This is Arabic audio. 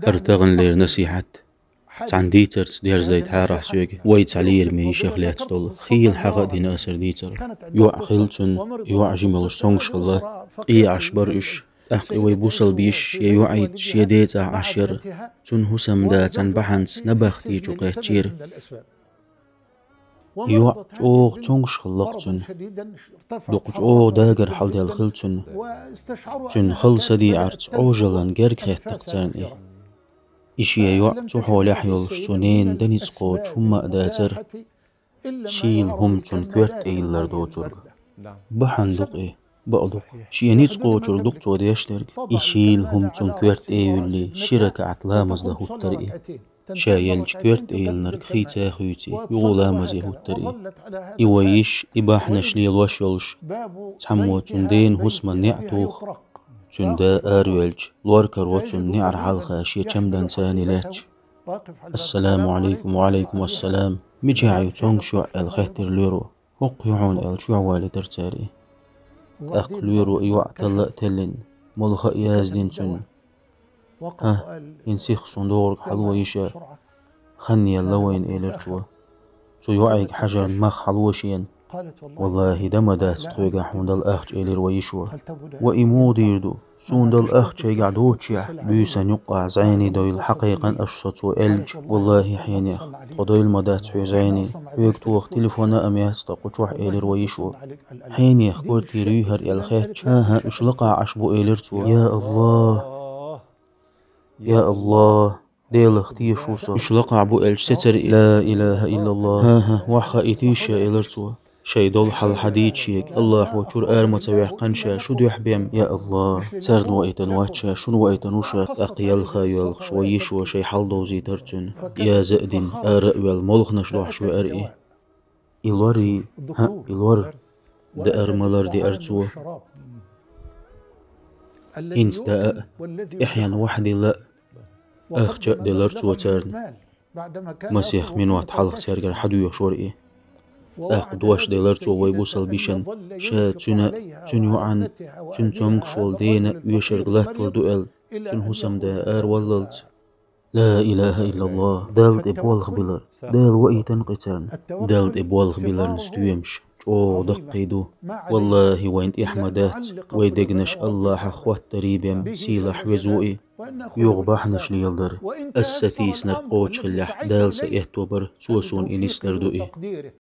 هرتغن لير نصيحة عن ديترز دير زيت حارح سوق ويت علي يرمي شغلات طول خيل حق دين أسر ديتر يوع خلتن يوع جملش تونش الله عشبر إش أخي ويبوصل بيش يوعيد شيديت عشر تن هسم دات عن بحنس نبختي جوقيتشير يوع أوغ تونش خلقتن دوقج أوغ داقر حل ديال خلتن تن خلص دي عرت أوجلن جرك خيت تقتاني إشي يوع تحول يحيولش تنين دنيس قوش هم داتر شيل هم تن كورت إيلر دوتر بحن دق بقدق شينيت قوشر دكتور يشترك يشيل هم تون كورت ايولي شركة عطلامز ده الطريق شايلج كورت ايل نرك خيتا خويتي يغلامز يهو الطريق يويش إباحنش لي الوشولش تحمو تندين هسما نعتوخ تندا آريولج لوركر وتن نعر حلقة شي چمدن تاني لاتش السلام عليكم وعليكم السلام مجاعي تونغ شوع الخيتر ليرو وقيعون الشوع ترتاري أقليرو يوع تلا تلين ملخ يازدين تن ها ينسيخ صندوق حلوة يشا خني اللوين إلرتوا تو يوعيك حجر مخ حلوشين والله دم داست خويقا حوند الأخج إلير ويشوا وإمو ديردو سوند الأخج يقعدوتشيح بيسا يقع زعيني دويل حقيقا أشصت وإلج والله حينيخ قدويل مدات حيزعيني ويكتوخ تليفونا أميات تقوشوح إلير ويشوا حينيخ كورتي ريهر الخيتش هاها إشلقع عشبو إليرتو يا الله يا الله ديل اختي شوصا إشلقع بو إلج ستر لا إله إلا الله هاها وحا إتيشا إليرتو شي دول حل حديد شيك الله وشور آرمة ويحقنشا شو دو يحبيم يا الله سرد وقيتن واتشا شنو وقيتن وشا أقيال خايل شويش وشي حل دوزي ترتن يا زئدن آرأ والملخنش دوح شو أرئي إلوري ها إلور دا أرملر دي أرتوه إنس دا إحيان وحدي لا أخجأ دي لرتوه ترن مسيح من وقت حلق ترقر حدو يشور أخدوش ديلرتو ويبوصل بيشن شا تنو عن تنتونغ شول دينا ويشرغلات والدوئل تنهسم دا والللت لا إله إلا الله دالت إبوالغ بلر دال وإيتن قترن دالت إبوالغ بلر نستويمش جو دقيدو والله وينت إحمدات ويدقنش الله حخوات تريبيم سيلح وزوئي يغبحنش ليلدر الستيس نرقوش خلح دال سيهتوبر سوسون إنيس نردوئي